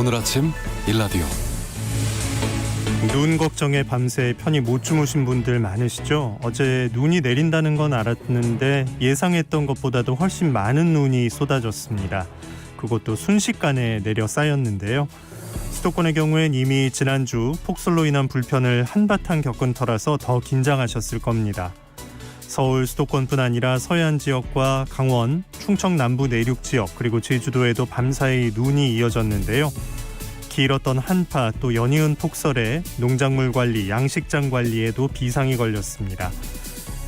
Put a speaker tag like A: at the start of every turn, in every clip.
A: 오늘 아침 일라디오.
B: 눈 걱정에 밤새 편히 못 주무신 분들 많으시죠? 어제 눈이 내린다는 건 알았는데 예상했던 것보다도 훨씬 많은 눈이 쏟아졌습니다. 그것도 순식간에 내려 쌓였는데요. 수도권의 경우엔 이미 지난주 폭설로 인한 불편을 한바탕 겪은 터라서 더 긴장하셨을 겁니다. 서울 수도권뿐 아니라 서해안 지역과 강원, 충청 남부 내륙 지역 그리고 제주도에도 밤사이 눈이 이어졌는데요. 길었던 한파 또 연이은 폭설에 농작물 관리, 양식장 관리에도 비상이 걸렸습니다.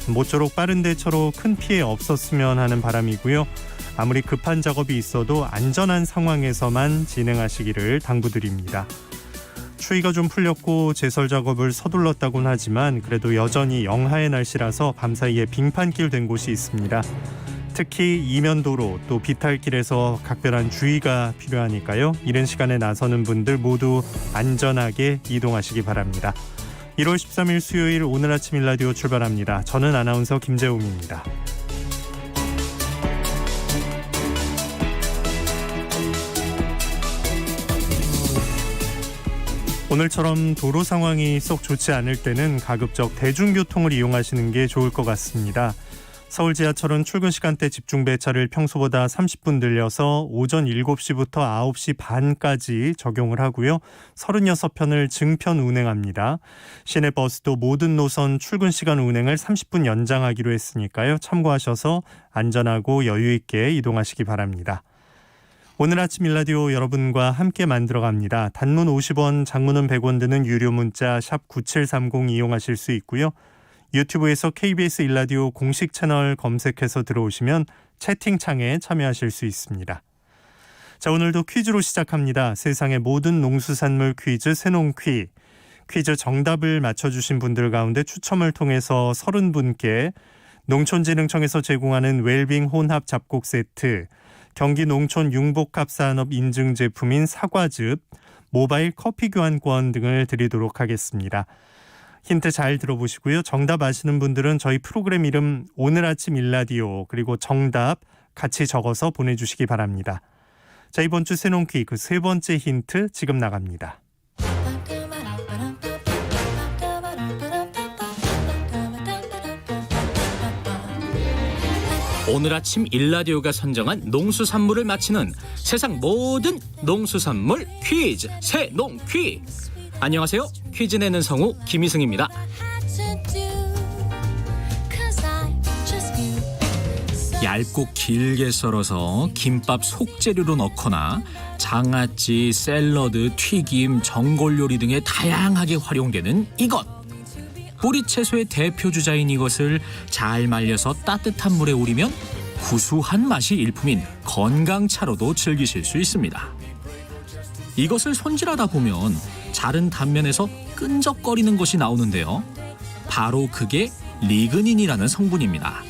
B: 모쪼록 빠른 대처로 큰 피해 없었으면 하는 바람이고요. 아무리 급한 작업이 있어도 안전한 상황에서만 진행하시기를 당부드립니다. 추위가 좀 풀렸고 제설 작업을 서둘렀다곤 하지만 그래도 여전히 영하의 날씨라서 밤사이에 빙판길 된 곳이 있습니다. 특히 이면도로 또 비탈길에서 각별한 주의가 필요하니까요. 이른 시간에 나서는 분들 모두 안전하게 이동하시기 바랍니다. 1월 13일 수요일 오늘 아침 일라디오 출발합니다. 저는 아나운서 김재웅입니다. 오늘처럼 도로 상황이 썩 좋지 않을 때는 가급적 대중교통을 이용하시는 게 좋을 것 같습니다. 서울 지하철은 출근 시간대 집중 배차를 평소보다 30분 늘려서 오전 7시부터 9시 반까지 적용을 하고요. 36편을 증편 운행합니다. 시내버스도 모든 노선 출근 시간 운행을 30분 연장하기로 했으니까요. 참고하셔서 안전하고 여유 있게 이동하시기 바랍니다. 오늘 아침 일라디오 여러분과 함께 만들어갑니다. 단문 50원, 장문은 100원 드는 유료 문자 샵 9730 이용하실 수 있고요. 유튜브에서 KBS 일라디오 공식 채널 검색해서 들어오시면 채팅창에 참여하실 수 있습니다. 자, 오늘도 퀴즈로 시작합니다. 세상의 모든 농수산물 퀴즈 새농퀴. 퀴즈 정답을 맞춰주신 분들 가운데 추첨을 통해서 30분께 농촌진흥청에서 제공하는 웰빙 혼합 잡곡 세트, 경기 농촌 융복합산업 인증 제품인 사과즙, 모바일 커피 교환권 등을 드리도록 하겠습니다. 힌트 잘 들어보시고요. 정답 아시는 분들은 저희 프로그램 이름 오늘 아침 일라디오 그리고 정답 같이 적어서 보내주시기 바랍니다. 자, 이번 주 새농퀴 그 세 번째 힌트 지금 나갑니다.
C: 오늘 아침 일라디오가 선정한 농수산물을 맞히는 세상 모든 농수산물 퀴즈 새농퀴. 안녕하세요. 퀴즈 내는 성우 김희승입니다. 얇고 길게 썰어서 김밥 속재료로 넣거나 장아찌, 샐러드, 튀김, 전골 요리 등에 다양하게 활용되는 이것. 뿌리채소의 대표 주자인 이것을 잘 말려서 따뜻한 물에 우리면 구수한 맛이 일품인 건강차로도 즐기실 수 있습니다. 이것을 손질하다 보면 자른 단면에서 끈적거리는 것이 나오는데요. 바로 그게 리그닌이라는 성분입니다.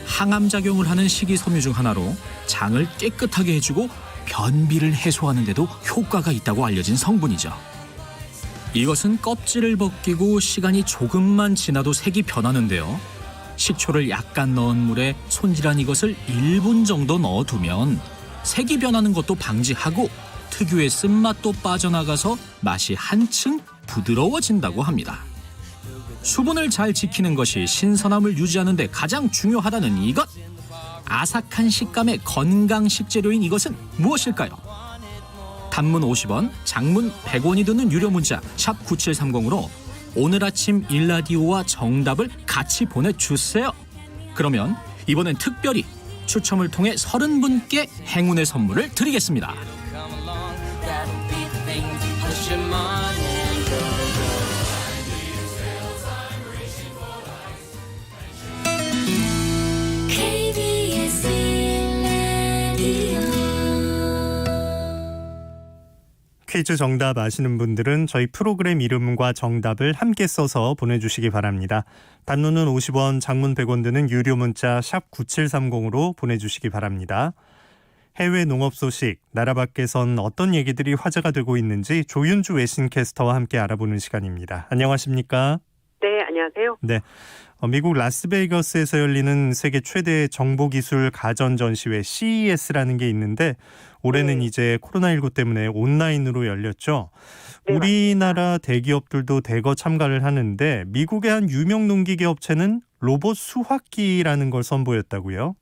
C: 항암작용을 하는 식이섬유 중 하나로 장을 깨끗하게 해주고 변비를 해소하는 데도 효과가 있다고 알려진 성분이죠. 이것은 껍질을 벗기고 시간이 조금만 지나도 색이 변하는데요. 식초를 약간 넣은 물에 손질한 이것을 1분 정도 넣어두면 색이 변하는 것도 방지하고 특유의 쓴맛도 빠져나가서 맛이 한층 부드러워진다고 합니다. 수분을 잘 지키는 것이 신선함을 유지하는 데 가장 중요하다는 이것. 아삭한 식감의 건강 식재료인 이것은 무엇일까요? 단문 50원, 장문 100원이 드는 유료 문자 샵 9730으로 오늘 아침 일라디오와 정답을 같이 보내주세요. 그러면 이번엔 특별히 추첨을 통해 30분께 행운의 선물을 드리겠습니다.
B: 퀴즈 정답 아시는 분들은 저희 프로그램 이름과 정답을 함께 써서 보내주시기 바랍니다. 단문은 50원, 장문 100원 드는 유료 문자 샵 9730으로 보내주시기 바랍니다. 해외 농업 소식, 나라 밖에선 어떤 얘기들이 화제가 되고 있는지 조윤주 외신캐스터와 함께 알아보는 시간입니다. 안녕하십니까?
D: 네, 안녕하세요.
B: 네, 미국 라스베이거스에서 열리는 세계 최대 정보기술 가전 전시회 CES라는 게 있는데 올해는
A: 네.
B: 이제 코로나19 때문에 온라인으로 열렸죠.
A: 네,
B: 우리나라 대기업들도 대거 참가를 하는데 미국의 한 유명 농기계 업체는 로봇 수확기라는 걸 선보였다고요?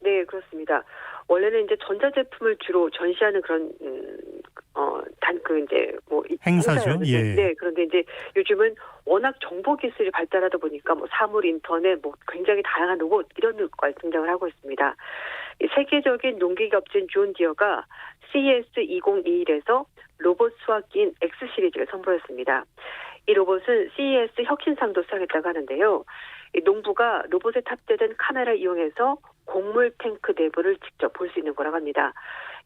A: 네, 그렇습니다. 원래는 이제 전자제품을 주로 전시하는 그런
B: 행사죠.
A: 행사였는데,
B: 예.
A: 네, 그런데 이제 요즘은 워낙 정보 기술이 발달하다 보니까 뭐 사물, 인터넷, 뭐 굉장히 다양한 로봇 이런 것까지 등장을 하고 있습니다. 이 세계적인 농기계 업체인 존 디어가 CES 2021에서 로봇 수확기인 X 시리즈를 선보였습니다. 이 로봇은 CES 혁신상도 수상했다고 하는데요. 이 농부가 로봇에 탑재된 카메라를 이용해서 곡물 탱크 내부를 직접 볼 수 있는 거라고 합니다.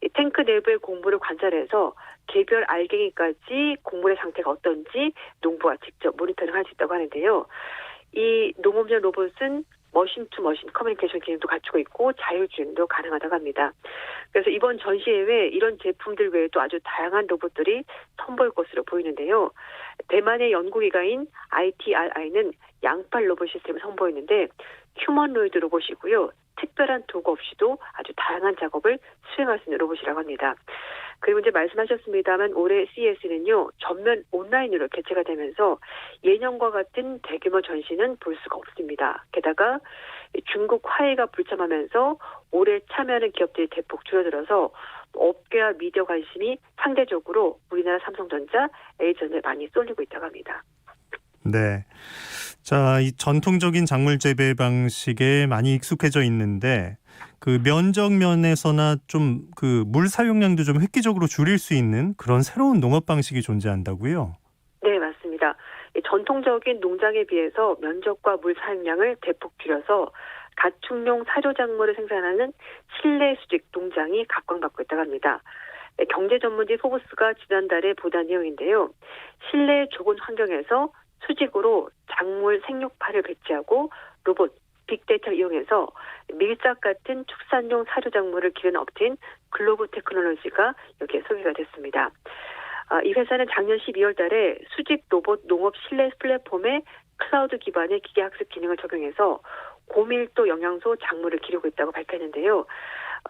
A: 이 탱크 내부의 곡물을 관찰해서 개별 알갱이까지 곡물의 상태가 어떤지 농부가 직접 모니터링할 수 있다고 하는데요. 이 농업용 로봇은 머신 투 머신 커뮤니케이션 기능도 갖추고 있고 자율주행도 가능하다고 합니다. 그래서 이번 전시회 이런 제품들 외에도 아주 다양한 로봇들이 선보일 것으로 보이는데요. 대만의 연구기관인 ITRI는 양팔 로봇 시스템을 선보이는데 휴머노이드 로봇이고요. 특별한 도구 없이도 아주 다양한 작업을 수행할 수 있는 로봇이라고 합니다. 그리고 이제 말씀하셨습니다만 올해 CES는요 전면 온라인으로 개최가 되면서 예년과 같은 대규모 전시는 볼 수가 없습니다. 게다가 중국 화해가 불참하면서 올해 참여하는 기업들이 대폭 줄어들어서 업계와 미디어 관심이 상대적으로 우리나라 삼성전자, LG전자에 많이 쏠리고 있다고 합니다.
B: 네. 자, 이 전통적인 작물 재배 방식에 많이 익숙해져 있는데 그 면적 면에서나 좀 그 물 사용량도 좀 획기적으로 줄일 수 있는 그런 새로운 농업 방식이 존재한다고요?
A: 네, 맞습니다. 전통적인 농장에 비해서 면적과 물 사용량을 대폭 줄여서 가축용 사료 작물을 생산하는 실내 수직 농장이 각광받고 있다고 합니다. 경제 전문지 포브스가 지난달에 보도한 내용인데요. 실내 좁은 환경에서 수직으로 작물 생육파를 배치하고 로봇, 빅데이터를 이용해서 밀싹 같은 축산용 사료 작물을 기르는 업체인 글로브 테크놀로지가 여기에 소개가 됐습니다. 이 회사는 작년 12월 달에 수직 로봇 농업 실내 플랫폼에 클라우드 기반의 기계학습 기능을 적용해서 고밀도 영양소 작물을 기르고 있다고 밝혔는데요.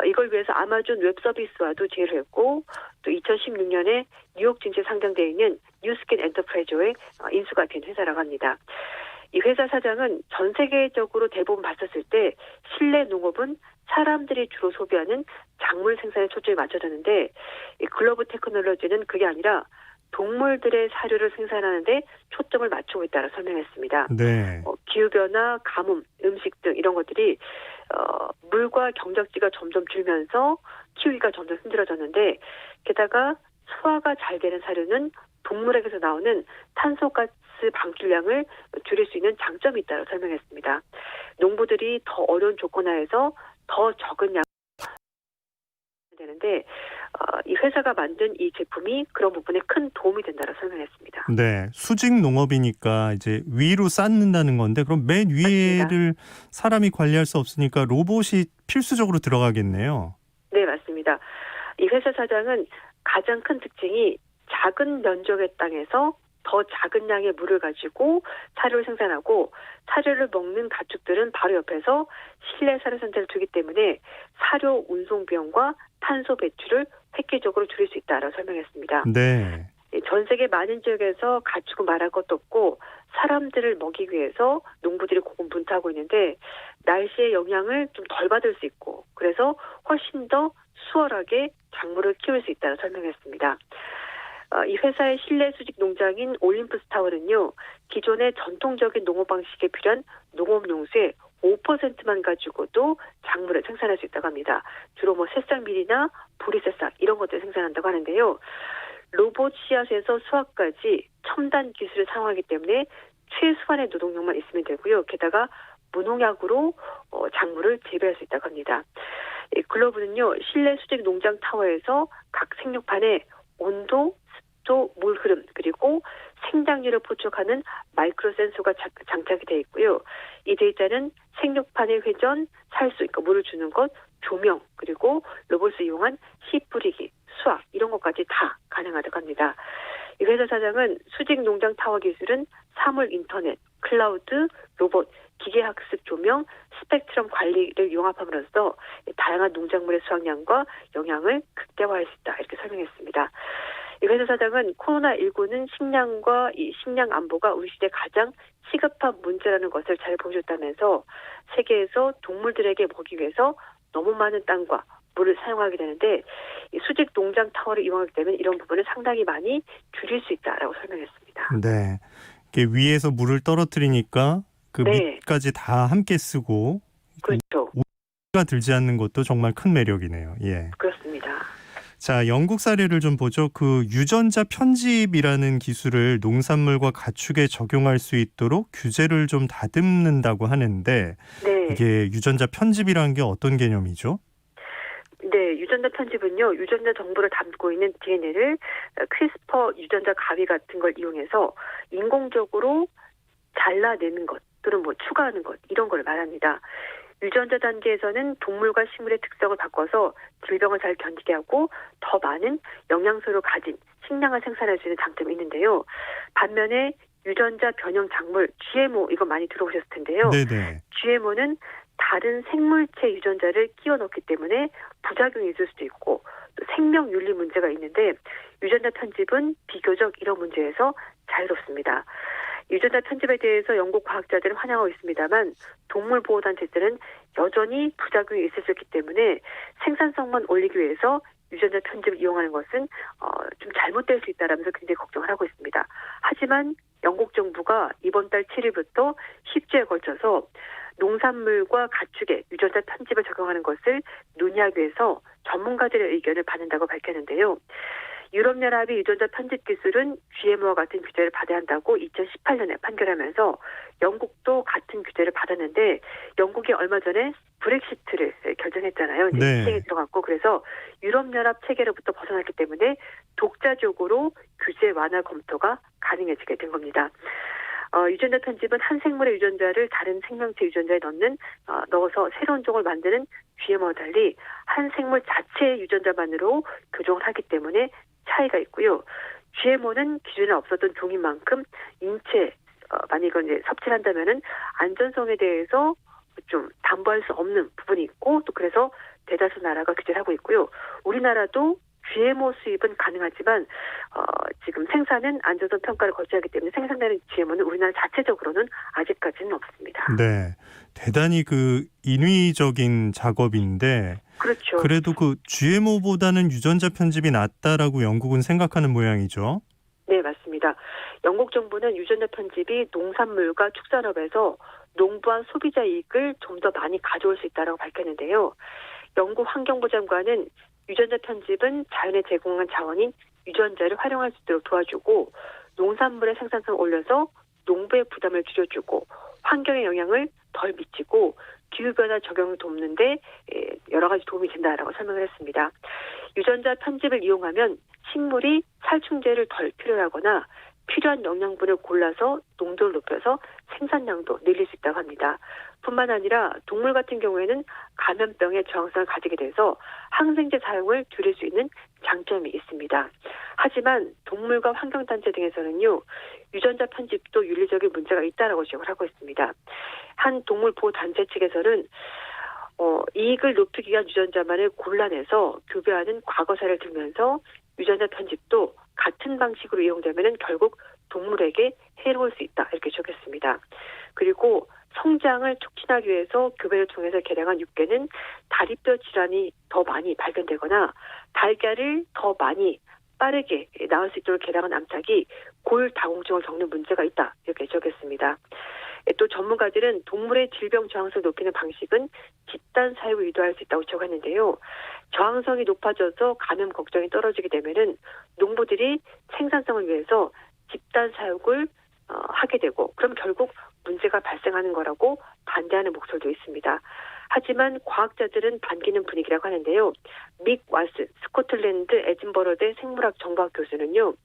A: 이걸 위해서 아마존 웹 서비스와도 제휴를 했고 또 2016년에 뉴욕 증시에 상장되어 있는 뉴스킨 엔터프라이즈에 인수가 된 회사라고 합니다. 이 회사 사장은 전 세계적으로 대부분 봤었을 때 실내 농업은 사람들이 주로 소비하는 작물 생산에 초점이 맞춰졌는데 이 글로브 테크놀로지는 그게 아니라 동물들의 사료를 생산하는 데 초점을 맞추고 있다고 설명했습니다.
B: 네.
A: 기후변화, 가뭄, 음식 등 이런 것들이 물과 경작지가 점점 줄면서 키우기가 점점 힘들어졌는데 게다가 소화가 잘 되는 사료는 동물에게서 나오는 탄소가스 방출량을 줄일 수 있는 장점이 있다고 설명했습니다. 농부들이 더 어려운 조건 하에서 더 적은 양 되는데 이 회사가 만든 이 제품이 그런 부분에 큰 도움이 된다고 설명했습니다.
B: 네, 수직 농업이니까 이제 위로 쌓는다는 건데 그럼 맨 위에를 사람이 관리할 수 없으니까 로봇이 필수적으로 들어가겠네요.
A: 네, 맞습니다. 이 회사 사장은 가장 큰 특징이 작은 면적의 땅에서 더 작은 양의 물을 가지고 사료를 생산하고 사료를 먹는 가축들은 바로 옆에서 실내 사료 상태를 두기 때문에 사료 운송 비용과 탄소 배출을 획기적으로 줄일 수 있다라고 설명했습니다.
B: 네.
A: 전 세계 많은 지역에서 가축은 말할 것도 없고 사람들을 먹이기 위해서 농부들이 고군분투하고 있는데 날씨의 영향을 좀 덜 받을 수 있고 그래서 훨씬 더 수월하게 작물을 키울 수 있다고 설명했습니다. 이 회사의 실내 수직 농장인 올림푸스 타워는요. 기존의 전통적인 농업 방식에 필요한 농업 용수의 5%만 가지고도 작물을 생산할 수 있다고 합니다. 주로 뭐 새싹밀이나 보리새싹 이런 것들을 생산한다고 하는데요. 로봇 씨앗에서 수확까지 첨단 기술을 사용하기 때문에 최소한의 노동력만 있으면 되고요. 게다가 무농약으로 작물을 재배할 수 있다고 합니다. 글로브는요. 실내 수직 농장 타워에서 각 생육판에 온도, 습도, 물 흐름 그리고 생장률을 포착하는 마이크로 센서가 장착이 되어 있고요. 이 데이터는 생육판의 회전, 살수, 그러니까 물을 주는 것, 조명 그리고 로봇을 이용한 씨 뿌리기, 수확 이런 것까지 다 가능하다고 합니다. 이 회사 사장은 수직 농장 타워 기술은 사물 인터넷, 클라우드, 로봇, 기계학습 조명, 스펙트럼 관리를 융합함으로써 다양한 농작물의 수확량과 영양을 극대화할 수 있다. 이렇게 설명했습니다. 이 회사 사장은 코로나19는 식량과 이 식량 안보가 우리 시대 가장 시급한 문제라는 것을 잘 보여줬다면서 세계에서 동물들에게 먹기 위해서 너무 많은 땅과 물을 사용하게 되는데 이 수직 농장 타워를 이용하게 되면 이런 부분을 상당히 많이 줄일 수 있다라고 설명했습니다.
B: 네. 이게 위에서 물을 떨어뜨리니까 그
A: 네.
B: 밑까지 다 함께 쓰고
A: 그렇죠.
B: 우리가 들지 않는 것도 정말 큰 매력이네요. 예.
A: 그렇습니다.
B: 자, 영국 사례를 좀 보죠. 그 유전자 편집이라는 기술을 농산물과 가축에 적용할 수 있도록 규제를 좀 다듬는다고 하는데
A: 네.
B: 이게 유전자 편집이라는 게 어떤 개념이죠?
A: 네, 유전자 편집은요, 유전자 정보를 담고 있는 DNA를 크리스퍼 유전자 가위 같은 걸 이용해서 인공적으로 잘라내는 것 또는 뭐 추가하는 것 이런 걸 말합니다. 유전자 단계에서는 동물과 식물의 특성을 바꿔서 질병을 잘 견디게 하고 더 많은 영양소를 가진 식량을 생산할 수 있는 장점이 있는데요. 반면에 유전자 변형 작물 GMO 이거 많이 들어보셨을 텐데요.
B: 네네.
A: GMO는 다른 생물체 유전자를 끼워 넣기 때문에 부작용이 있을 수도 있고 또 생명윤리 문제가 있는데 유전자 편집은 비교적 이런 문제에서 자유롭습니다. 유전자 편집에 대해서 영국 과학자들은 환영하고 있습니다만 동물보호단체들은 여전히 부작용이 있을 수 있기 때문에 생산성만 올리기 위해서 유전자 편집을 이용하는 것은 좀 잘못될 수 있다라면서 굉장히 걱정을 하고 있습니다. 하지만 영국 정부가 이번 달 7일부터 10주에 걸쳐서 농산물과 가축에 유전자 편집을 적용하는 것을 논의하기 위해서 전문가들의 의견을 받는다고 밝혔는데요. 유럽연합이 유전자 편집 기술은 GMO와 같은 규제를 받아야 한다고 2018년에 판결하면서 영국도 같은 규제를 받았는데 영국이 얼마 전에 브렉시트를 결정했잖아요. 이제
B: 네.
A: 시행에 들어갔고 그래서 유럽연합 체계로부터 벗어났기 때문에 독자적으로 규제 완화 검토가 가능해지게 된 겁니다. 유전자 편집은 한 생물의 유전자를 다른 생명체 유전자에 넣어서 새로운 종을 만드는 GMO와 달리 한 생물 자체의 유전자만으로 교정을 하기 때문에 차이가 있고요. GMO는 기존에 없었던 종인 만큼 인체 만약 이걸 이제 섭취를 한다면은 안전성에 대해서 좀 담보할 수 없는 부분이 있고 또 그래서 대다수 나라가 규제를 하고 있고요. 우리나라도 GMO 수입은 가능하지만 지금 생산은 안전성 평가를 거쳐야 하기 때문에 생산되는 GMO는 우리나라 자체적으로는 아직까지는 없습니다.
B: 네. 대단히 그 인위적인 작업인데
A: 그렇죠.
B: 그래도 그 GMO보다는 유전자 편집이 낫다라고 영국은 생각하는 모양이죠.
A: 네, 맞습니다. 영국 정부는 유전자 편집이 농산물과 축산업에서 농부와 소비자 이익을 좀 더 많이 가져올 수 있다고 밝혔는데요. 영국 환경부 장관은 유전자 편집은 자연에 제공한 자원인 유전자를 활용할 수 있도록 도와주고 농산물의 생산성을 올려서 농부의 부담을 줄여주고 환경에 영향을 덜 미치고 기후변화 적용을 돕는데 여러 가지 도움이 된다라고 설명을 했습니다. 유전자 편집을 이용하면 식물이 살충제를 덜 필요로 하거나 필요한 영양분을 골라서 농도를 높여서 생산량도 늘릴 수 있다고 합니다. 뿐만 아니라 동물 같은 경우에는 감염병의 저항성을 가지게 돼서 항생제 사용을 줄일 수 있는 장점이 있습니다. 하지만 동물과 환경단체 등에서는요. 유전자 편집도 윤리적인 문제가 있다라고 지적을 하고 있습니다. 한 동물보호단체 측에서는 이익을 높이기 위한 유전자만을 골라내서 교배하는 과거사를 들면서 유전자 편집도 같은 방식으로 이용되면 결국 동물에게 해로울 수 있다 이렇게 적었습니다. 그리고 성장을 촉진하기 위해서 교배를 통해서 개량한 육개는 다리뼈 질환이 더 많이 발견되거나 달걀을 더 많이 빠르게 낳을 수 있도록 개량한 암탉이 골다공증을 겪는 문제가 있다 이렇게 적었습니다. 또 전문가들은 동물의 질병 저항성을 높이는 방식은 집단 사육을 유도할 수 있다고 지적했는데요. 저항성이 높아져서 감염 걱정이 떨어지게 되면은 농부들이 생산성을 위해서 집단 사육을 하게 되고 그럼 결국 문제가 발생하는 거라고 반대하는 목소리도 있습니다. 하지만 과학자들은 반기는 분위기라고 하는데요. 믹 왓슨 스코틀랜드 에진버러대 생물학 정보학 교수는요.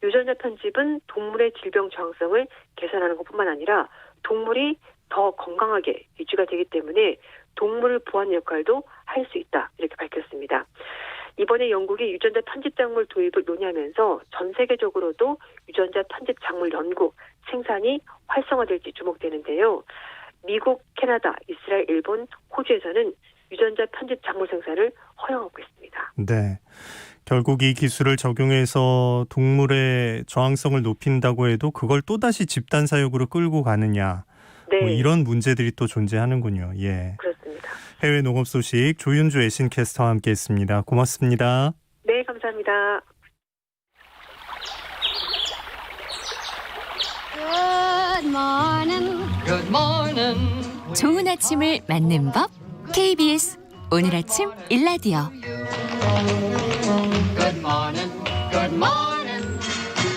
A: 유전자 편집은 동물의 질병 저항성을 개선하는 것뿐만 아니라 동물이 더 건강하게 유지가 되기 때문에 동물을 보호하는 역할도 할 수 있다 이렇게 밝혔습니다. 이번에 영국이 유전자 편집 작물 도입을 논의하면서 전 세계적으로도 유전자 편집 작물 연구 생산이 활성화될지 주목되는데요. 미국, 캐나다, 이스라엘, 일본, 호주에서는 유전자 편집 작물 생산을 허용하고 있습니다.
B: 네. 결국 이 기술을 적용해서 동물의 저항성을 높인다고 해도 그걸 또다시 집단 사육으로 끌고 가느냐.
A: 네.
B: 뭐 이런 문제들이 또 존재하는군요. 예.
A: 그렇습니다.
B: 해외 농업 소식 조윤주 애신캐스터와 함께했습니다. 고맙습니다.
A: 네, 감사합니다.
D: Good morning.
E: Good morning.
D: 좋은 아침을 맞는 법 KBS 오늘 아침 일라디오.
E: Good morning. Good morning.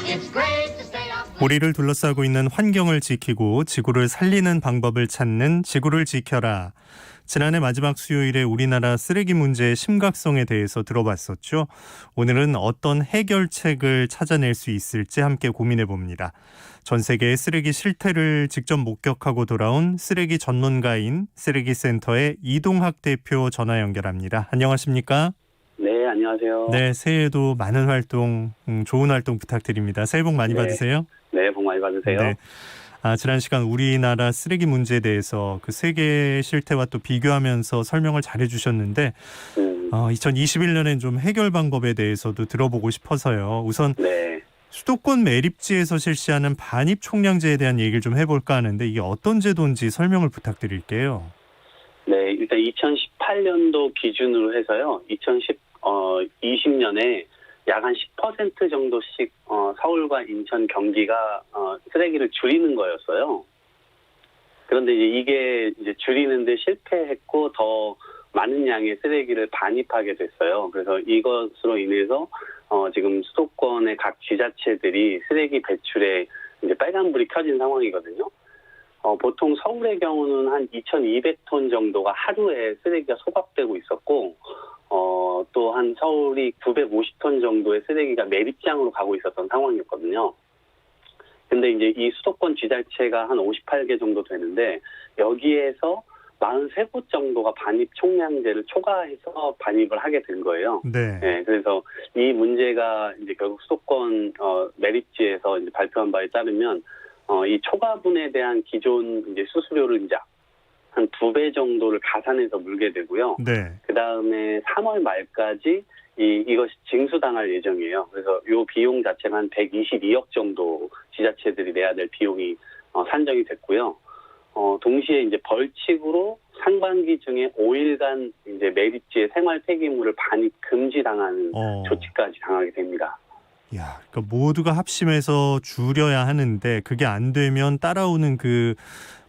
E: It's great to stay up.
B: 우리를 둘러싸고 있는 환경을 지키고 지구를 살리는 방법을 찾는 지구를 지켜라. 지난해 마지막 수요일에 우리나라 쓰레기 문제의 심각성에 대해서 들어봤었죠. 오늘은 어떤 해결책을 찾아낼 수 있을지 함께 고민해 봅니다. 전 세계의 쓰레기 실태를 직접 목격하고 돌아온 쓰레기 전문가인 쓰레기센터의 이동학 대표 전화 연결합니다. 안녕하십니까?
F: 네, 안녕하세요.
B: 네, 새해에도 많은 활동, 좋은 활동 부탁드립니다. 새해 복 많이
F: 네.
B: 받으세요.
F: 네, 복 많이 받으세요.
B: 네. 지난 시간 우리나라 쓰레기 문제에 대해서 그 세계 실태와 또 비교하면서 설명을 잘해 주셨는데 2021년엔 좀 해결 방법에 대해서도 들어보고 싶어서요. 우선
F: 네.
B: 수도권 매립지에서 실시하는 반입 총량제에 대한 얘기를 좀 해볼까 하는데 이게 어떤 제도인지 설명을 부탁드릴게요.
F: 네, 일단 2018년도 기준으로 해서요. 2020년에 약 한 10% 정도씩 서울과 인천, 경기가 쓰레기를 줄이는 거였어요. 그런데 이게 줄이는데 실패했고 더 많은 양의 쓰레기를 반입하게 됐어요. 그래서 이것으로 인해서 지금 수도권의 각 지자체들이 쓰레기 배출에 이제 빨간불이 켜진 상황이거든요. 보통 서울의 경우는 한 2,200톤 정도가 하루에 쓰레기가 소각되고 있었고, 또한 서울이 950톤 정도의 쓰레기가 매립장으로 가고 있었던 상황이었거든요. 근데 이제 이 수도권 지자체가 한 58개 정도 되는데, 여기에서 43곳 정도가 반입 총량제를 초과해서 반입을 하게 된 거예요.
B: 네.
F: 네, 그래서 이 문제가 이제 결국 수도권 매립지에서 이제 발표한 바에 따르면 이 초과분에 대한 기존 이제 수수료를 이제 한 2배 정도를 가산해서 물게 되고요.
B: 네.
F: 그 다음에 3월 말까지 이것이 징수당할 예정이에요. 그래서 이 비용 자체가 한 122억 정도 지자체들이 내야 될 비용이 산정이 됐고요. 동시에 이제 벌칙으로 상반기 중에 5일간 이제 매립지의 생활 폐기물을 반입 금지당하는 조치까지 당하게 됩니다.
B: 야, 그러니까 모두가 합심해서 줄여야 하는데 그게 안 되면 따라오는 그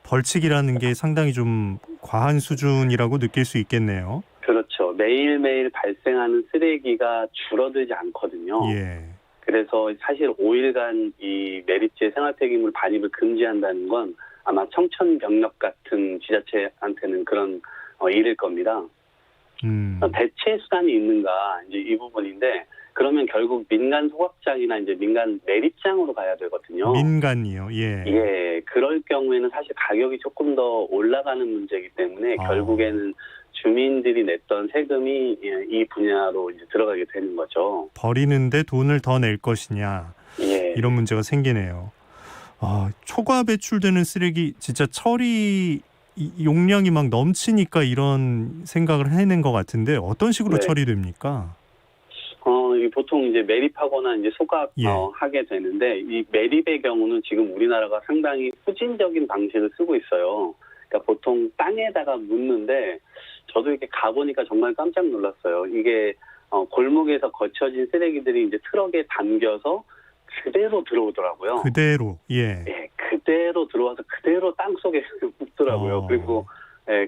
B: 벌칙이라는 게 상당히 좀 과한 수준이라고 느낄 수 있겠네요.
F: 그렇죠. 매일매일 발생하는 쓰레기가 줄어들지 않거든요.
B: 예.
F: 그래서 사실 5일간 이 매립지의 생활 폐기물 반입을 금지한다는 건 아마 청천벽력 같은 지자체한테는 그런 일일 겁니다. 대체 수단이 있는가 이제 이 부분인데 그러면 결국 민간 소각장이나 이제 민간 매립장으로 가야 되거든요.
B: 민간이요. 예.
F: 예, 그럴 경우에는 사실 가격이 조금 더 올라가는 문제이기 때문에 결국에는 주민들이 냈던 세금이 이 분야로 이제 들어가게 되는 거죠.
B: 버리는데 돈을 더 낼 것이냐.
F: 예.
B: 이런 문제가 생기네요. 초과 배출되는 쓰레기 진짜 처리 용량이 막 넘치니까 이런 생각을 해낸 것 같은데 어떤 식으로
F: 네.
B: 처리됩니까?
F: 보통 이제 매립하거나 이제 소각 하게 되는데 이 매립의 경우는 지금 우리나라가 상당히 후진적인 방식을 쓰고 있어요. 그러니까 보통 땅에다가 묻는데 저도 이렇게 가보니까 정말 깜짝 놀랐어요. 이게 골목에서 거쳐진 쓰레기들이 이제 트럭에 담겨서 그대로 들어오더라고요.
B: 그대로, 예.
F: 예, 그대로 들어와서 그대로 땅 속에 묻더라고요. 그리고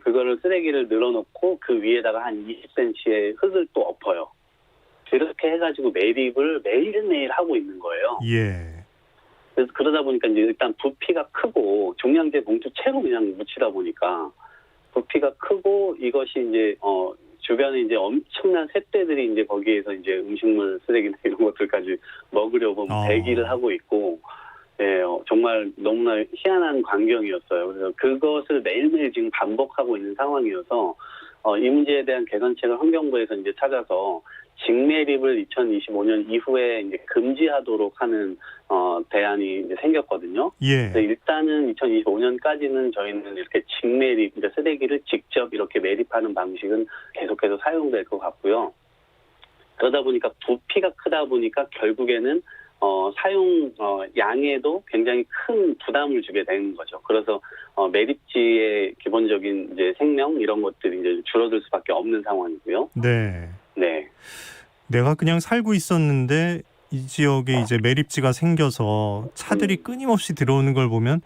F: 그거를 쓰레기를 늘어놓고 그 위에다가 한 20cm의 흙을 또 엎어요. 그렇게 해가지고 매립을 매일매일 하고 있는 거예요.
B: 예.
F: 그래서 그러다 보니까 이제 일단 부피가 크고 종량제 봉투 채로 그냥 묻히다 보니까 부피가 크고 이것이 이제 주변에 이제 엄청난 새떼들이 이제 거기에서 이제 음식물 쓰레기나 이런 것들까지 먹으려고 대기를 하고 있고, 예, 정말 너무나 희한한 광경이었어요. 그래서 그것을 매일매일 지금 반복하고 있는 상황이어서 이 문제에 대한 개선책을 환경부에서 이제 찾아서 직매립을 2025년 이후에 이제 금지하도록 하는 대안이 이제 생겼거든요.
B: 예.
F: 그래서 일단은 2025년까지는 저희는 이렇게 직매립, 그러니까 쓰레기를 직접 이렇게 매립하는 방식은 계속해서 사용될 것 같고요. 그러다 보니까 부피가 크다 보니까 결국에는 사용 양에도 굉장히 큰 부담을 주게 되는 거죠. 그래서 매립지의 기본적인 이제 생명 이런 것들이 이제 줄어들 수밖에 없는 상황이고요.
B: 네.
F: 네.
B: 내가 그냥 살고 있었는데 이 지역에 이제 매립지가 생겨서 차들이 끊임없이 들어오는 걸 보면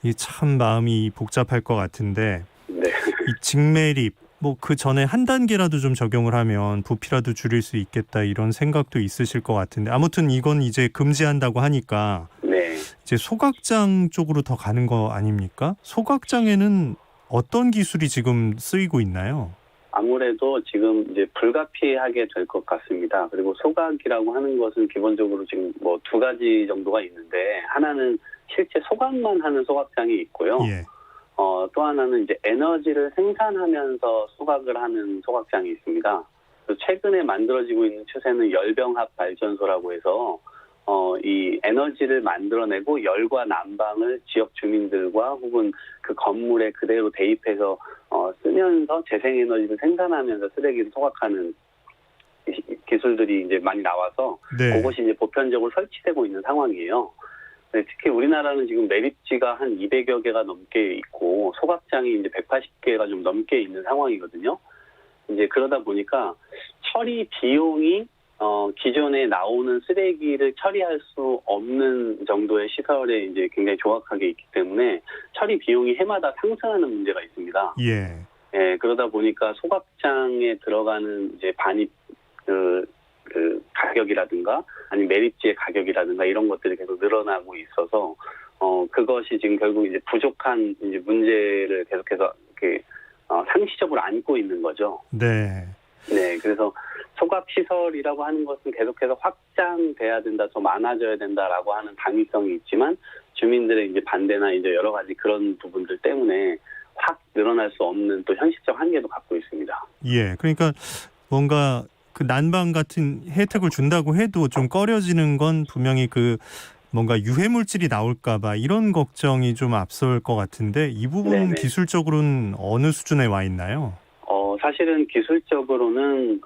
B: 이 참 마음이 복잡할 것 같은데
F: 네.
B: 이 직매립 뭐 그 전에 한 단계라도 좀 적용을 하면 부피라도 줄일 수 있겠다 이런 생각도 있으실 것 같은데 아무튼 이건 이제 금지한다고 하니까
F: 네.
B: 이제 소각장 쪽으로 더 가는 거 아닙니까? 소각장에는 어떤 기술이 지금 쓰이고 있나요?
F: 아무래도 지금 이제 불가피하게 될 것 같습니다. 그리고 소각이라고 하는 것은 기본적으로 지금 뭐 두 가지 정도가 있는데 하나는 실제 소각만 하는 소각장이 있고요.
B: 예.
F: 또 하나는 이제 에너지를 생산하면서 소각을 하는 소각장이 있습니다. 최근에 만들어지고 있는 추세는 열병합 발전소라고 해서 이 에너지를 만들어내고 열과 난방을 지역 주민들과 혹은 그 건물에 그대로 대입해서 쓰면서 재생에너지를 생산하면서 쓰레기를 소각하는 기술들이 이제 많이 나와서
B: 네.
F: 그것이 이제 보편적으로 설치되고 있는 상황이에요. 네, 특히 우리나라는 지금 매립지가 한 200여 개가 넘게 있고 소각장이 이제 180개가 좀 넘게 있는 상황이거든요. 이제 그러다 보니까 처리 비용이 기존에 나오는 쓰레기를 처리할 수 없는 정도의 시설에 이제 굉장히 조악하게 있기 때문에 처리 비용이 해마다 상승하는 문제가 있습니다.
B: 예.
F: 예, 그러다 보니까 소각장에 들어가는 이제 반입 그 가격이라든가 아니면 매립지의 가격이라든가 이런 것들이 계속 늘어나고 있어서 그것이 지금 결국 이제 부족한 이제 문제를 계속해서 이렇게 상시적으로 안고 있는 거죠.
B: 네.
F: 네, 그래서 소각 시설이라고 하는 것은 계속해서 확장돼야 된다, 더 많아져야 된다라고 하는 당위성이 있지만 주민들의 이제 반대나 이제 여러 가지 그런 부분들 때문에 확 늘어날 수 없는 또 현실적 한계도 갖고 있습니다.
B: 예. 그러니까 뭔가 그 난방 같은 혜택을 준다고 해도 좀 꺼려지는 건 분명히 그 뭔가 유해 물질이 나올까 봐 이런 걱정이 좀 앞설 것 같은데 이 부분은
F: 네네.
B: 기술적으로는 어느 수준에 와 있나요?
F: 사실은 기술적으로는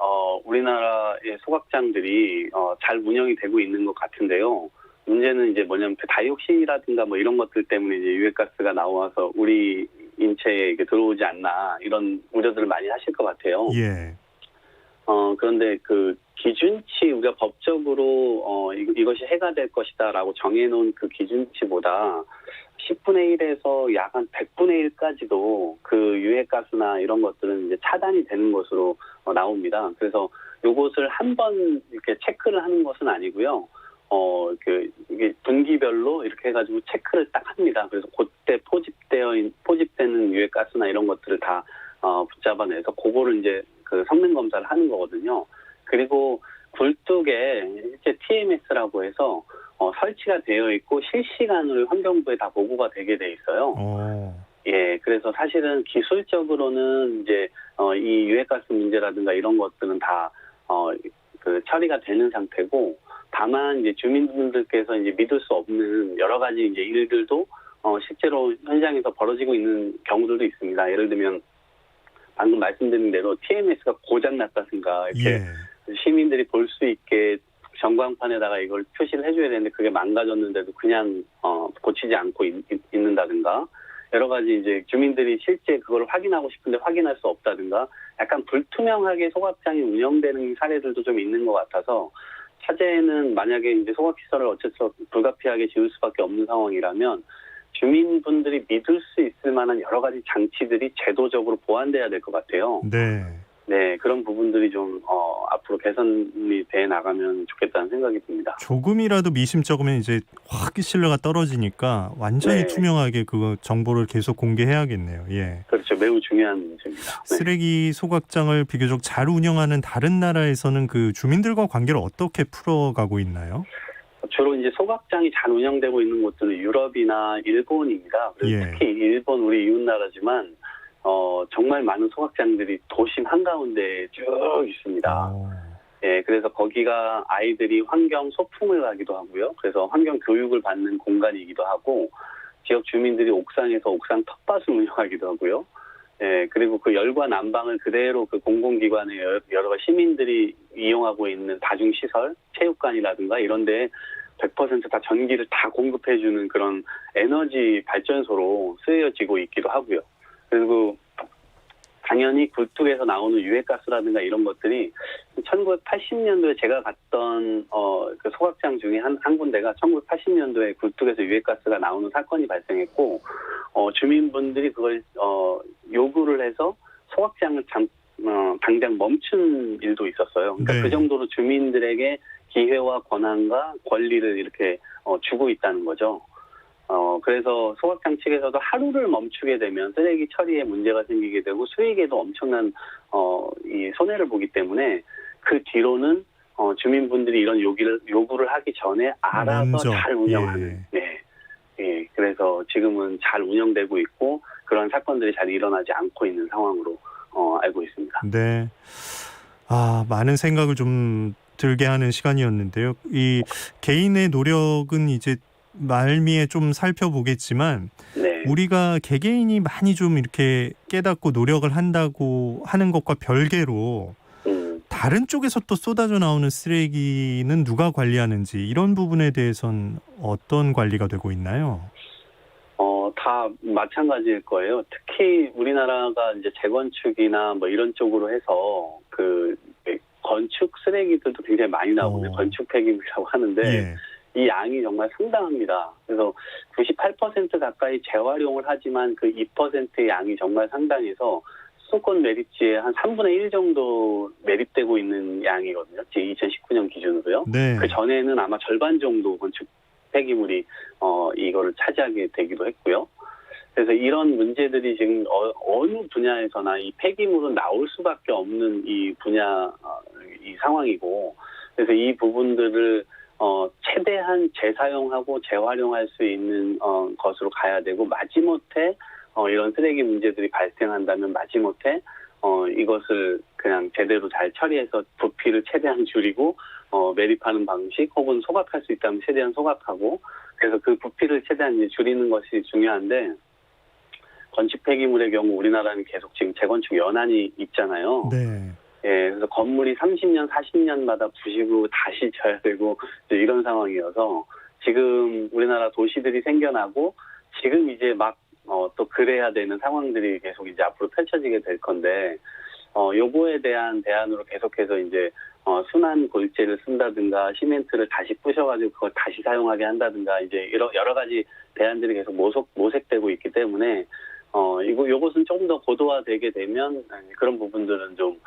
F: 우리나라의 소각장들이 잘 운영이 되고 있는 것 같은데요. 문제는 이제 뭐냐면 그 다이옥신이라든가 뭐 이런 것들 때문에 이제 유해가스가 나와서 우리 인체에 이게 들어오지 않나 이런 우려들을 많이 하실 것 같아요.
B: 예.
F: 그런데 그 기준치 우리가 법적으로 이것이 해가 될 것이다라고 정해놓은 그 기준치보다 10분의 1에서 약 한 100분의 1까지도 그 유해가스나 이런 것들은 이제 차단이 되는 것으로 나옵니다. 그래서 이것을 한 번 이렇게 체크를 하는 것은 아니고요. 이게 분기별로 이렇게 해가지고 체크를 딱 합니다. 그래서 그때 포집되는 유해가스나 이런 것들을 다 붙잡아내서 그거를 이제 그 성능 검사를 하는 거거든요. 그리고 굴뚝에 실제 TMS라고 해서 설치가 되어 있고 실시간으로 환경부에 다 보고가 되게 돼 있어요. 예, 그래서 사실은 기술적으로는 이제 이 유해가스 문제라든가 이런 것들은 다 그 처리가 되는 상태고, 다만 이제 주민분들께서 이제 믿을 수 없는 여러 가지 이제 일들도 실제로 현장에서 벌어지고 있는 경우들도 있습니다. 예를 들면 방금 말씀드린 대로 TMS가 고장났다든가 이렇게 시민들이 볼 수 있게 전광판에다가 이걸 표시를 해줘야 되는데 그게 망가졌는데도 그냥 고치지 않고 있는다든가, 여러 가지 이제 주민들이 실제 그걸 확인하고 싶은데 확인할 수 없다든가, 약간 불투명하게 소각장이 운영되는 사례들도 좀 있는 것 같아서, 차제는 만약에 이제 소각시설을 어째서 불가피하게 지을 수밖에 없는 상황이라면 주민분들이 믿을 수 있을 만한 여러 가지 장치들이 제도적으로 보완돼야 될 것 같아요. 네, 그런 부분들이 좀 앞으로 개선이 돼 나가면 좋겠다는 생각이 듭니다.
B: 조금이라도 미심쩍으면 이제 확 신뢰가 떨어지니까 완전히 투명하게 그 정보를 계속 공개해야겠네요. 예.
F: 그렇죠. 매우 중요한 문제입니다.
B: 쓰레기 소각장을 비교적 잘 운영하는 다른 나라에서는 그 주민들과 관계를 어떻게 풀어가고 있나요?
F: 주로 이제 소각장이 잘 운영되고 있는 곳들은 유럽이나 일본입니다. 그래서 특히 일본 우리 이웃 나라지만 정말 많은 소각장들이 도심 한가운데에 쭉 있습니다. 예, 그래서 거기가 아이들이 환경 소풍을 가기도 하고요. 그래서 환경 교육을 받는 공간이기도 하고, 지역 주민들이 옥상에서 옥상 텃밭을 운영하기도 하고요. 예, 그리고 그 열과 난방을 그대로 그 공공기관의 여러 시민들이 이용하고 있는 다중시설, 체육관이라든가 이런 데 100% 다 전기를 다 공급해주는 그런 에너지 발전소로 쓰여지고 있기도 하고요. 그리고 당연히 굴뚝에서 나오는 유해가스라든가 이런 것들이 1980년도에 제가 갔던 그 소각장 중에 한 군데가 1980년도에 굴뚝에서 유해가스가 나오는 사건이 발생했고, 주민분들이 그걸 요구를 해서 소각장을 당장 멈춘 일도 있었어요. 그러니까
B: 네.
F: 그 정도로 주민들에게 기회와 권한과 권리를 이렇게 주고 있다는 거죠. 그래서 소각장 측에서도 하루를 멈추게 되면 쓰레기 처리에 문제가 생기게 되고 수익에도 엄청난 이 손해를 보기 때문에 그 뒤로는 주민분들이 이런 요구를 하기 전에 알아서
B: 먼저,
F: 잘 운영하는. 네. 예. 그래서 지금은 잘 운영되고 있고 그런 사건들이 잘 일어나지 않고 있는 상황으로 알고 있습니다.
B: 네. 많은 생각을 좀 들게 하는 시간이었는데요. 이 개인의 노력은 이제 말미에 좀 살펴보겠지만,
F: 네.
B: 우리가 개개인이 많이 좀 이렇게 깨닫고 노력을 한다고 하는 것과 별개로 다른 쪽에서 또 쏟아져 나오는 쓰레기는 누가 관리하는지, 이런 부분에 대해선 어떤 관리가 되고 있나요?
F: 다 마찬가지일 거예요. 특히 우리나라가 이제 재건축이나 뭐 이런 쪽으로 해서 그 건축 쓰레기들도 굉장히 많이 나오거든요. 건축 폐기물이라고 하는데
B: 예.
F: 이 양이 정말 상당합니다. 그래서 98% 가까이 재활용을 하지만 그 2%의 양이 정말 상당해서 수도권 매립지에 한 3분의 1 정도 매립되고 있는 양이거든요. 2019년 기준으로요.
B: 네.
F: 그 전에는 아마 절반 정도 건축 폐기물이 이거를 차지하게 되기도 했고요. 그래서 이런 문제들이 지금 어느 분야에서나 이 폐기물은 나올 수밖에 없는 이 분야 이 상황이고, 그래서 이 부분들을 최대한 재사용하고 재활용할 수 있는 것으로 가야 되고, 마지못해 이런 쓰레기 문제들이 발생한다면 마지못해 이것을 그냥 제대로 잘 처리해서 부피를 최대한 줄이고 매립하는 방식, 혹은 소각할 수 있다면 최대한 소각하고, 그래서 그 부피를 최대한 이제 줄이는 것이 중요한데, 건축 폐기물의 경우 우리나라는 계속 지금 재건축 연한이 있잖아요.
B: 네.
F: 예, 그래서 건물이 30년, 40년마다 부시고 다시 져야 되고 이런 상황이어서 지금 우리나라 도시들이 생겨나고 지금 이제 막 또 그래야 되는 상황들이 계속 이제 앞으로 펼쳐지게 될 건데, 요거에 대한 대안으로 계속해서 이제 순환 골재를 쓴다든가 시멘트를 다시 부셔가지고 그걸 다시 사용하게 한다든가 이제 여러 가지 대안들이 계속 모색되고 있기 때문에 요것은 조금 더 고도화되게 되면 그런 부분들은 좀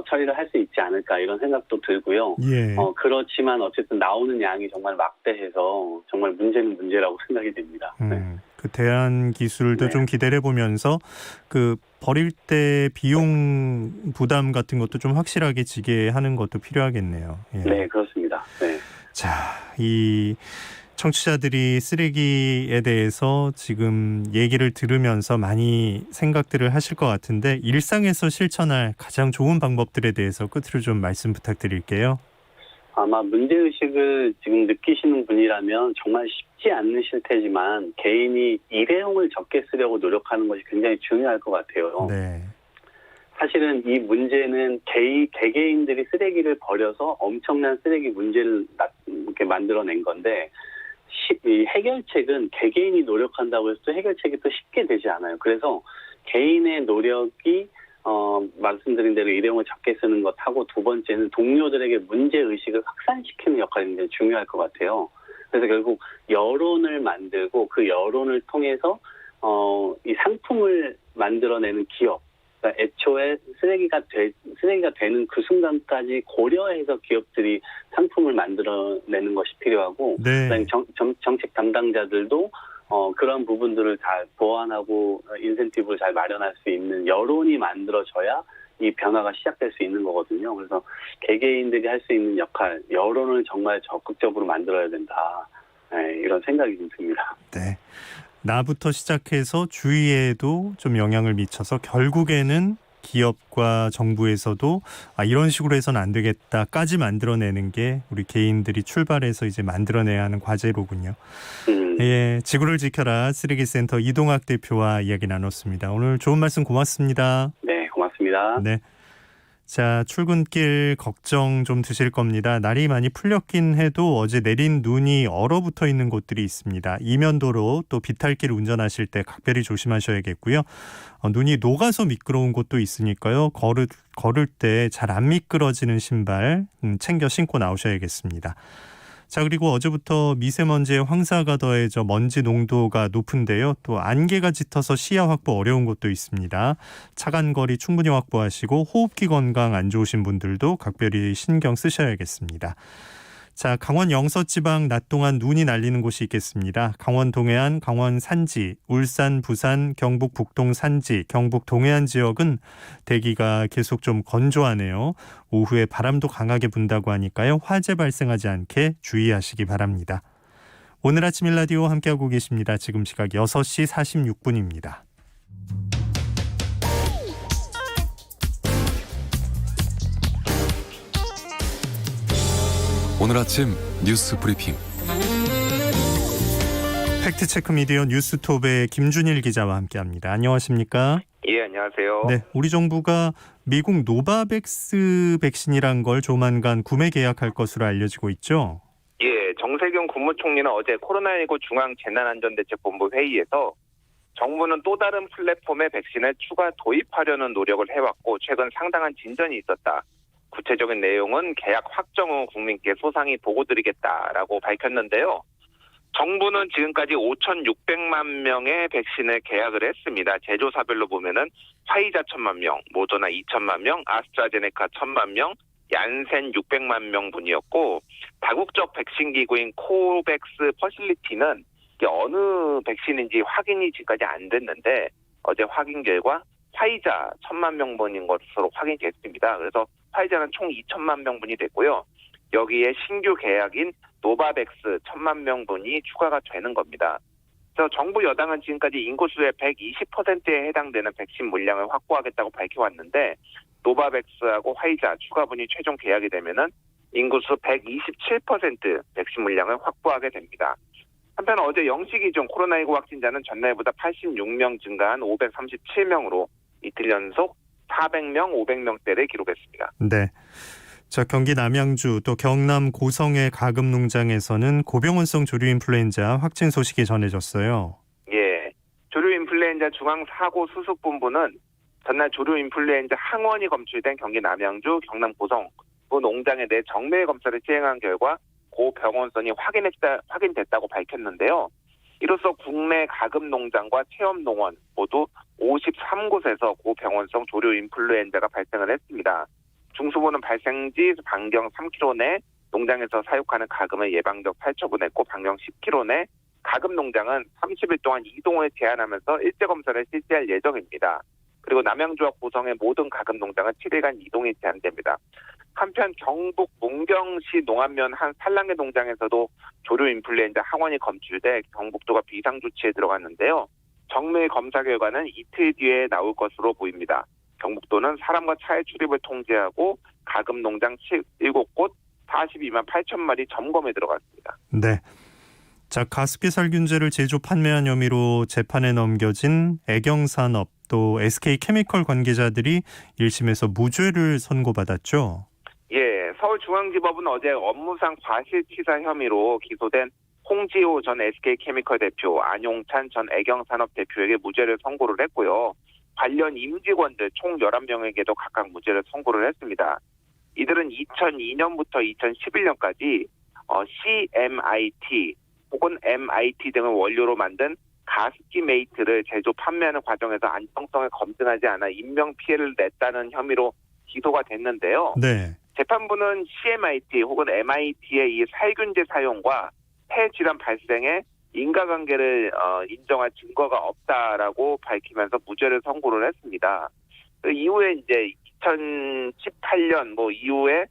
F: 처리를 할 수 있지 않을까 이런 생각도 들고요.
B: 예.
F: 그렇지만 어쨌든 나오는 양이 정말 막대해서 정말 문제는 문제라고 생각이 됩니다. 네.
B: 그 대안 기술도
F: 네.
B: 좀 기대를 해보면서 그 버릴 때 비용 부담 같은 것도 좀 확실하게 지게 하는 것도 필요하겠네요. 예.
F: 네, 그렇습니다. 네.
B: 자, 이 청취자들이 쓰레기에 대해서 지금 얘기를 들으면서 많이 생각들을 하실 것 같은데, 일상에서 실천할 가장 좋은 방법들에 대해서 끝으로 좀 말씀 부탁드릴게요.
F: 아마 문제의식을 지금 느끼시는 분이라면 정말 쉽지 않는 실태지만 개인이 일회용을 적게 쓰려고 노력하는 것이 굉장히 중요할 것 같아요.
B: 네.
F: 사실은 이 문제는 개개인들이 쓰레기를 버려서 엄청난 쓰레기 문제를 이렇게 만들어낸 건데, 이 해결책은 개개인이 노력한다고 해서 또 해결책이 또 쉽게 되지 않아요. 그래서 개인의 노력이 말씀드린 대로 일회용을 적게 쓰는 것하고, 두 번째는 동료들에게 문제의식을 확산시키는 역할이 굉장히 중요할 것 같아요. 그래서 결국 여론을 만들고 그 여론을 통해서 이 상품을 만들어내는 기업, 그러니까 애초에 쓰레기가 되는 그 순간까지 고려해서 기업들이 상품을 만들어내는 것이 필요하고,
B: 네.
F: 그다음에 정책 담당자들도 그런 부분들을 잘 보완하고 인센티브를 잘 마련할 수 있는 여론이 만들어져야 이 변화가 시작될 수 있는 거거든요. 그래서 개개인들이 할 수 있는 역할, 여론을 정말 적극적으로 만들어야 된다. 네, 이런 생각이 좀 듭니다.
B: 네. 나부터 시작해서 주위에도 좀 영향을 미쳐서 결국에는 기업과 정부에서도 이런 식으로 해서는 안 되겠다까지 만들어내는 게 우리 개인들이 출발해서 이제 만들어내야 하는 과제로군요. 예, 지구를 지켜라 쓰레기센터 이동학 대표와 이야기 나눴습니다. 오늘 좋은 말씀 고맙습니다.
F: 네, 고맙습니다.
B: 네. 자, 출근길 걱정 좀 드실 겁니다. 날이 많이 풀렸긴 해도 어제 내린 눈이 얼어붙어 있는 곳들이 있습니다. 이면도로 또 비탈길 운전하실 때 각별히 조심하셔야겠고요. 눈이 녹아서 미끄러운 곳도 있으니까요. 걸을 때 잘 안 미끄러지는 신발 챙겨 신고 나오셔야겠습니다. 자, 그리고 어제부터 미세먼지의 황사가 더해져 먼지 농도가 높은데요. 또 안개가 짙어서 시야 확보 어려운 곳도 있습니다. 차간 거리 충분히 확보하시고 호흡기 건강 안 좋으신 분들도 각별히 신경 쓰셔야겠습니다. 자, 강원 영서지방 낮 동안 눈이 날리는 곳이 있겠습니다. 강원 동해안, 강원 산지, 울산, 부산, 경북 북동 산지, 경북 동해안 지역은 대기가 계속 좀 건조하네요. 오후에 바람도 강하게 분다고 하니까요. 화재 발생하지 않게 주의하시기 바랍니다. 오늘 아침 일라디오 함께하고 계십니다. 지금 시각 6시 46분입니다.
G: 오늘 아침 뉴스 브리핑.
B: 팩트체크 미디어 뉴스톱의 김준일 기자와 함께합니다. 안녕하십니까?
H: 예, 안녕하세요.
B: 네, 우리 정부가 미국 노바백스 백신이란 걸 조만간 구매 계약할 것으로 알려지고 있죠?
H: 예, 정세균 국무총리는 어제 코로나19 중앙재난안전대책본부 회의에서 정부는 또 다른 플랫폼의 백신을 추가 도입하려는 노력을 해왔고 최근 상당한 진전이 있었다. 구체적인 내용은 계약 확정 후 국민께 소상히 보고드리겠다라고 밝혔는데요. 정부는 지금까지 5,600만 명의 백신을 계약을 했습니다. 제조사별로 보면은 화이자 1,000만 명, 모더나 2,000만 명, 아스트라제네카 1,000만 명, 얀센 600만 명분이었고 다국적 백신 기구인 코백스 퍼실리티는 어느 백신인지 확인이 지금까지 안 됐는데 어제 확인 결과 화이자 1,000만 명분인 것으로 확인됐습니다. 그래서 화이자는 총 2,000만 명분이 됐고요. 여기에 신규 계약인 노바백스 1,000만 명분이 추가가 되는 겁니다. 그래서 정부 여당은 지금까지 인구수의 120%에 해당되는 백신 물량을 확보하겠다고 밝혀왔는데 노바백스하고 화이자 추가분이 최종 계약이 되면은 인구수 127% 백신 물량을 확보하게 됩니다. 한편 어제 0시 기준 코로나19 확진자는 전날보다 86명 증가한 537명으로 이틀 연속 400명, 500명대를 기록했습니다.
B: 네. 자, 경기 남양주 또 경남 고성의 가금농장에서는 고병원성 조류인플루엔자 확진 소식이 전해졌어요.
H: 예, 조류인플루엔자 중앙사고수습본부는 전날 조류인플루엔자 항원이 검출된 경기 남양주, 경남 고성 두 농장에 대해 정밀 검사를 시행한 결과 고병원성이 확인됐다고 밝혔는데요. 이로써 국내 가금농장과 체험농원 모두 53곳에서 고병원성 조류인플루엔자가 발생을 했습니다. 중수부는 발생지 반경 3km 내 농장에서 사육하는 가금을 예방적 살처분했고 반경 10km 내 가금 농장은 30일 동안 이동을 제한하면서 일제 검사를 실시할 예정입니다. 그리고 남양주와 고성의 모든 가금 농장은 7일간 이동이 제한됩니다. 한편 경북 문경시 농안면 한 산란계 농장에서도 조류인플루엔자 항원이 검출돼 경북도가 비상조치에 들어갔는데요. 정밀 검사 결과는 이틀 뒤에 나올 것으로 보입니다. 경북도는 사람과 차의 출입을 통제하고 가금 농장 7곳 42만 8천 마리 점검에 들어갔습니다.
B: 네. 자, 가습기 살균제를 제조 판매한 혐의로 재판에 넘겨진 애경산업 또 SK케미컬 관계자들이 1심에서 무죄를 선고받았죠.
H: 예, 서울중앙지법은 어제 업무상 과실치사 혐의로 기소된 홍지호 전 SK케미컬 대표, 안용찬 전 애경산업 대표에게 무죄를 선고를 했고요. 관련 임직원들 총 11명에게도 각각 무죄를 선고를 했습니다. 이들은 2002년부터 2011년까지 CMIT 혹은 MIT 등을 원료로 만든 가습기 메이트를 제조 판매하는 과정에서 안정성을 검증하지 않아 인명피해를 냈다는 혐의로 기소가 됐는데요.
B: 네.
H: 재판부는 CMIT 혹은 MIT의 이 살균제 사용과 폐 질환 발생에 인과관계를 인정할 증거가 없다라고 밝히면서 무죄를 선고를 했습니다. 그 이후에 이제 2018년 이후에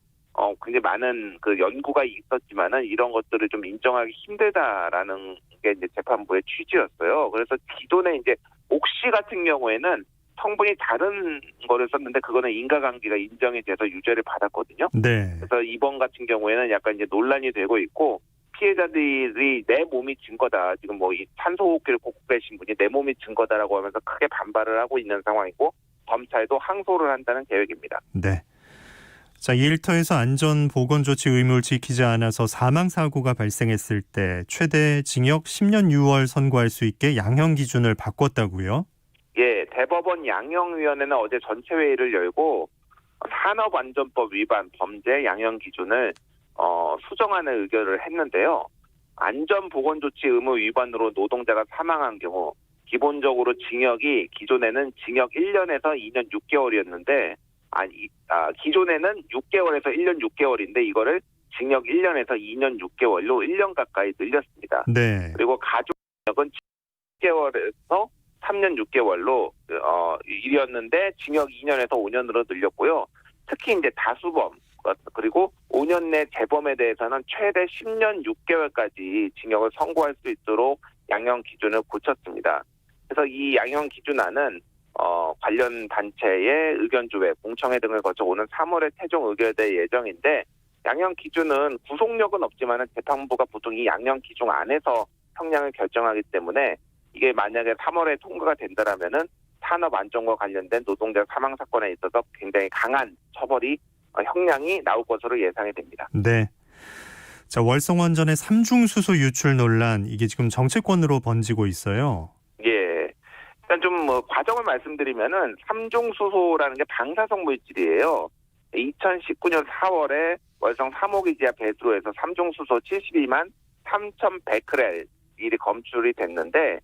H: 굉장히 많은 그 연구가 있었지만은 이런 것들을 좀 인정하기 힘들다라는 게 이제 재판부의 취지였어요. 그래서 기존에 이제 옥시 같은 경우에는 성분이 다른 거를 썼는데 그거는 인과관계가 인정이 돼서 유죄를 받았거든요.
B: 네.
H: 그래서 이번 같은 경우에는 약간 이제 논란이 되고 있고 피해자들이 내 몸이 증거다. 지금 뭐 이 산소호흡기를 꽂고 계신 분이 내 몸이 증거다라고 하면서 크게 반발을 하고 있는 상황이고 검찰도 항소를 한다는 계획입니다.
B: 네. 자, 이 일터에서 안전 보건 조치 의무를 지키지 않아서 사망 사고가 발생했을 때 최대 징역 10년 6월 선고할 수 있게 양형 기준을 바꿨다고요?
H: 예, 대법원 양형위원회는 어제 전체 회의를 열고 산업안전법 위반 범죄 양형 기준을 수정하는 의결을 했는데요. 안전보건조치 의무 위반으로 노동자가 사망한 경우 기본적으로 징역이 기존에는 징역 1년에서 2년 6개월이었는데 기존에는 6개월에서 1년 6개월인데 이거를 징역 1년에서 2년 6개월로 1년 가까이 늘렸습니다.
B: 네.
H: 그리고 가중력은 7개월에서 3년 6개월로 일이었는데 징역 2년에서 5년으로 늘렸고요. 특히 이제 다수범 그리고 5년 내 재범에 대해서는 최대 10년 6개월까지 징역을 선고할 수 있도록 양형 기준을 고쳤습니다. 그래서 이 양형 기준안은 관련 단체의 의견 조회, 공청회 등을 거쳐 오는 3월에 최종 의결될 예정인데 양형 기준은 구속력은 없지만 재판부가 보통 이 양형 기준 안에서 형량을 결정하기 때문에 이게 만약에 3월에 통과가 된다라면은 산업 안전과 관련된 노동자 사망 사건에 있어서 굉장히 강한 처벌이 형량이 나올 것으로 예상이 됩니다.
B: 네. 자, 월성원전의 삼중수소 유출 논란 이게 지금 정치권으로 번지고 있어요.
H: 예. 일단 좀 과정을 말씀드리면은 삼중수소라는 게 방사성 물질이에요. 2019년 4월에 월성 3호기 지하 배수로에서 삼중수소 72만 3,100크렐이 검출이 됐는데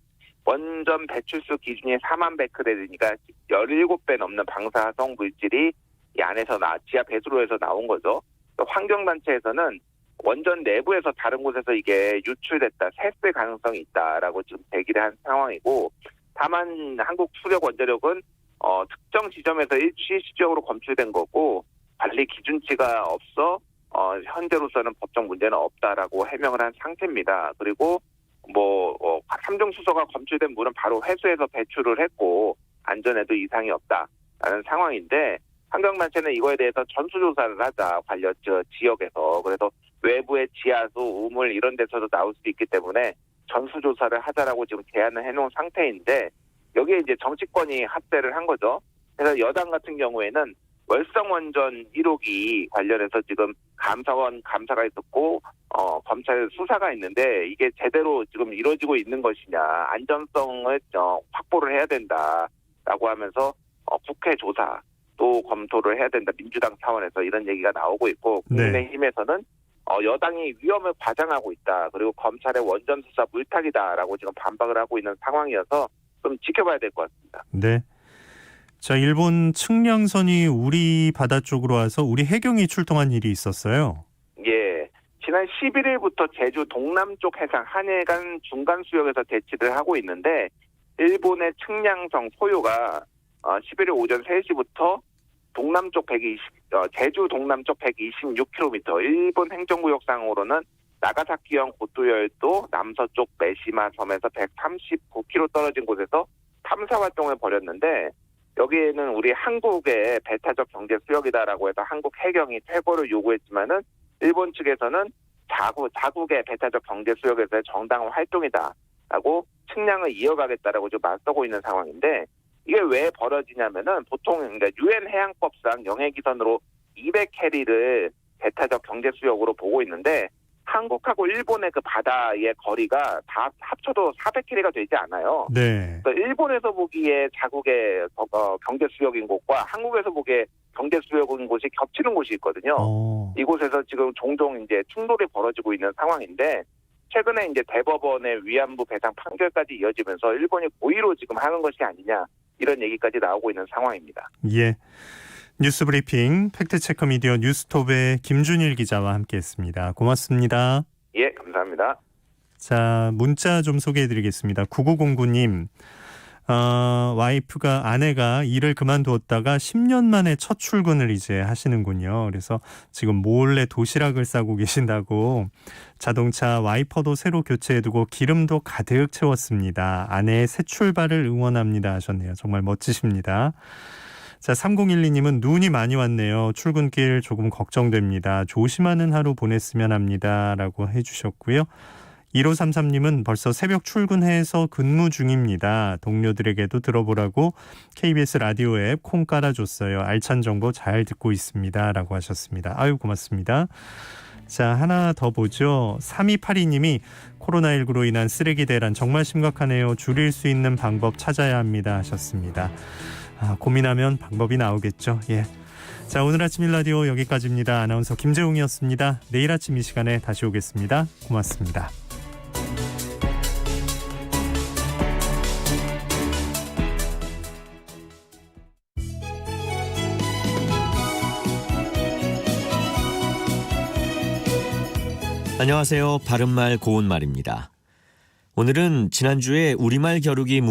H: 원전 배출수 기준이 4만 베크렐이니까 17배 넘는 방사성 물질이 이 안에서 지하 배수로에서 나온 거죠. 환경단체에서는 원전 내부에서 다른 곳에서 이게 유출됐다, 세습 가능성이 있다라고 지금 제기를 한 상황이고 다만 한국수력원자력은 특정 지점에서 일시적으로 검출된 거고 관리 기준치가 없어 현재로서는 법적 문제는 없다라고 해명을 한 상태입니다. 그리고 삼중수소가 검출된 물은 바로 회수해서 배출을 했고 안전에도 이상이 없다라는 상황인데 환경단체는 이거에 대해서 전수조사를 하자 관련 지역에서 그래서 외부의 지하수, 우물 이런 데서도 나올 수 있기 때문에 전수조사를 하자라고 지금 제안을 해놓은 상태인데 여기에 이제 정치권이 합세를 한 거죠. 그래서 여당 같은 경우에는 월성원전 1호기 관련해서 지금 감사가 있었고 검찰 수사가 있는데 이게 제대로 지금 이루어지고 있는 것이냐 안전성을 확보를 해야 된다라고 하면서 국회 조사 또 검토를 해야 된다 민주당 차원에서 이런 얘기가 나오고 있고 국민의힘에서는 여당이 위험을 과장하고 있다 그리고 검찰의 원전 수사 물타기다라고 지금 반박을 하고 있는 상황이어서 좀 지켜봐야 될 것 같습니다.
B: 네. 자, 일본 측량선이 우리 바다 쪽으로 와서 우리 해경이 출동한 일이 있었어요.
H: 예. 지난 11일부터 제주 동남쪽 해상 한일간 중간 수역에서 대치를 하고 있는데 일본의 측량선 소요가 11일 오전 3시부터 제주 동남쪽 126km, 일본 행정구역상으로는 나가사키현 고토열도 남서쪽 메시마 섬에서 139km 떨어진 곳에서 탐사 활동을 벌였는데 여기에는 우리 한국의 배타적 경제 수역이다라고 해서 한국 해경이 퇴거를 요구했지만은 일본 측에서는 자국의 배타적 경제 수역에서의 정당한 활동이다라고 측량을 이어가겠다라고 좀 맞서고 있는 상황인데 이게 왜 벌어지냐면은 보통 그러니까 유엔 해양법상 영해기선으로 200캐리를 배타적 경제 수역으로 보고 있는데 한국하고 일본의 그 바다의 거리가 다 합쳐도 400캐리가 되지 않아요.
B: 네.
H: 그래서 일본에서 보기에 자국의 경제 수역인 곳과 한국에서 보기에 경제 수역인 곳이 겹치는 곳이 있거든요. 이곳에서 지금 종종 이제 충돌이 벌어지고 있는 상황인데 최근에 이제 대법원의 위안부 배상 판결까지 이어지면서 일본이 고의로 지금 하는 것이 아니냐 이런 얘기까지 나오고 있는 상황입니다.
B: 예. 뉴스브리핑 팩트체크 미디어 뉴스톱의 김준일 기자와 함께했습니다. 고맙습니다.
H: 예, 감사합니다.
B: 자, 문자 좀 소개해드리겠습니다. 9909님. 아내가 일을 그만두었다가 10년 만에 첫 출근을 이제 하시는군요. 그래서 지금 몰래 도시락을 싸고 계신다고. 자동차 와이퍼도 새로 교체해두고 기름도 가득 채웠습니다. 아내의 새 출발을 응원합니다 하셨네요. 정말 멋지십니다. 자, 3012님은 눈이 많이 왔네요. 출근길 조금 걱정됩니다. 조심하는 하루 보냈으면 합니다 라고 해주셨고요. 1533님은 벌써 새벽 출근해서 근무 중입니다. 동료들에게도 들어보라고 KBS 라디오 앱 콩 깔아줬어요. 알찬 정보 잘 듣고 있습니다 라고 하셨습니다. 아유, 고맙습니다. 자, 하나 더 보죠. 3282님이 코로나19로 인한 쓰레기 대란 정말 심각하네요. 줄일 수 있는 방법 찾아야 합니다 하셨습니다. 고민하면 방법이 나오겠죠. 예. 자, 오늘 아침 일라디오 여기까지입니다. 아나운서 김재웅이었습니다. 내일 아침 이 시간에 다시 오겠습니다. 고맙습니다.
I: 안녕하세요. 바른말 고운말입니다. 오늘은 지난주에 우리말 겨루기